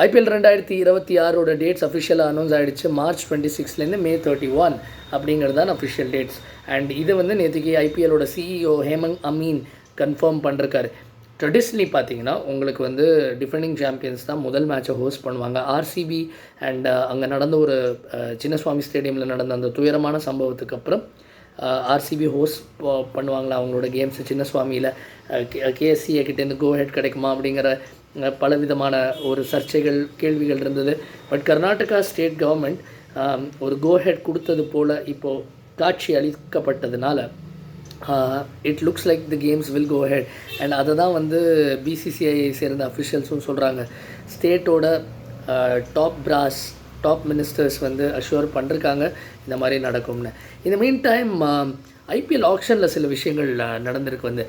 IPL 2026 dates அஃபிஷியலாக announce ஆகிடுச்சு. March 26லேருந்து மே 31 அப்படிங்கிறது தான் அஃபிஷியல் டேட்ஸ். அண்ட் இதை வந்து நேற்றுக்கு ஐபிஎல்லோட சிஇஓ ஹேமந்த் அமீன் கன்ஃபார்ம் பண்ணிருக்காரு. ட்ரெடிஷ்னலி பார்த்தீங்கன்னா உங்களுக்கு வந்து டிஃபெண்டிங் சாம்பியன்ஸ் தான் முதல் மேட்சை ஹோஸ்ட் பண்ணுவாங்க. ஆர்சிபி அண்ட் அங்கே நடந்த ஒரு சின்னசுவாமி ஸ்டேடியமில் நடந்த அந்த துயரமான சம்பவத்துக்கு அப்புறம் ஆர்சிபி ஹோஸ்ட் பண்ணுவாங்களா அவங்களோட கேம்ஸு சின்னசுவாமியில். கேஎஸ்சிஏ கிட்டேருந்து கோ ஹெட் கிடைக்குமா அப்படிங்கிற பலவிதமான ஒரு சர்ச்சைகள் கேள்விகள் இருந்தது. பட் கர்நாடகா ஸ்டேட் கவர்மெண்ட் ஒரு கோ ஹெட் கொடுத்தது போல் இப்போது காட்சி அளிக்கப்பட்டதுனால it looks like the games will go ahead. And அதை தான் வந்து பிசிசிஐ சேர்ந்த அஃபிஷியல்ஸும் சொல்கிறாங்க. ஸ்டேட்டோட டாப் மினிஸ்டர்ஸ் வந்து அஷ்யூர் பண்ணிருக்காங்க இந்த மாதிரி நடக்கும்னு. இந்த மீன் டைம் ஐபிஎல் ஆக்ஷனில் சில விஷயங்கள் நடந்திருக்கு. வந்து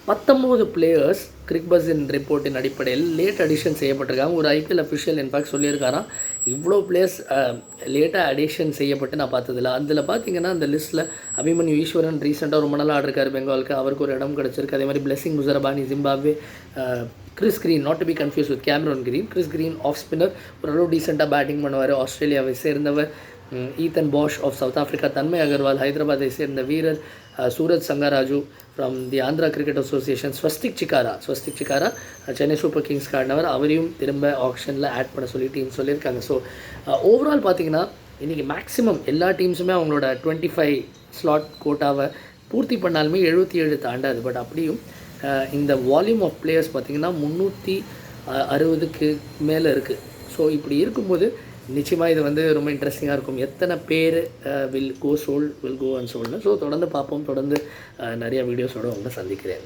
19 பிளேயர்ஸ் கிரிக்பஸின் ரிப்போர்ட்டின் அடிப்படையில் லேட் அடிஷன் செய்யப்பட்டிருக்காங்க. ஒரு ஐபிஎல் அஃபிஷியல் இன்ஃபேக்ட் சொல்லியிருக்காராம், இவ்வளோ பிளேயர்ஸ் லேட்டாக அடிஷன் செய்யப்பட்டு நான் பார்த்ததில்ல. அதில் பார்த்தீங்கன்னா அந்த லிஸ்ட்டில் அபிமன்யு ஈஸ்வரன் ரீசெண்டாக ரொம்ப நாளாக ஆடிருக்காரு பெங்காலுக்கு, அவருக்கு ஒரு இடம் கிடச்சிருக்கு. அதே மாதிரி Blessing Muzarabani Zimbabwe, Chris Green not to be confuse with Cameron Green. Chris Green off spinner, ஓரளவு டீசெண்டாக பேட்டிங் பண்ணுவார், ஆஸ்திரேலியாவை சேர்ந்தவர். Ethan Bosch of South Africa, Tanmay Agarwal ஹைதராபாத்தை சேர்ந்த வீரர், Suraj Sangaraju from the Andhra cricket association, Swastik Chikara Chennai Super Kings காட்டினவர், அவரையும் திரும்ப ஆக்ஷனில் ஆட் பண்ண சொல்லி டீம் சொல்லியிருக்காங்க. ஸோ ஓவரால் பார்த்தீங்கன்னா இன்றைக்கி மேக்ஸிமம் எல்லா டீம்ஸுமே அவங்களோட 25 ஸ்லாட் கோட்டாவை பூர்த்தி பண்ணாலுமே 77 தாண்டாது. பட் அப்படியும் இந்த வால்யூம் ஆஃப் பிளேயர்ஸ் பார்த்திங்கன்னா 360க்கு மேலே இருக்குது. ஸோ இப்படி இருக்கும்போது நிச்சயமாக இது வந்து ரொம்ப இன்ட்ரெஸ்டிங்காக இருக்கும். எத்தனை பேர் வில் கோ அண்ட் சோல்னு. ஸோ தொடர்ந்து பார்ப்போம். தொடர்ந்து நிறைய வீடியோஸோடு உங்களை சந்திக்கிறேன்.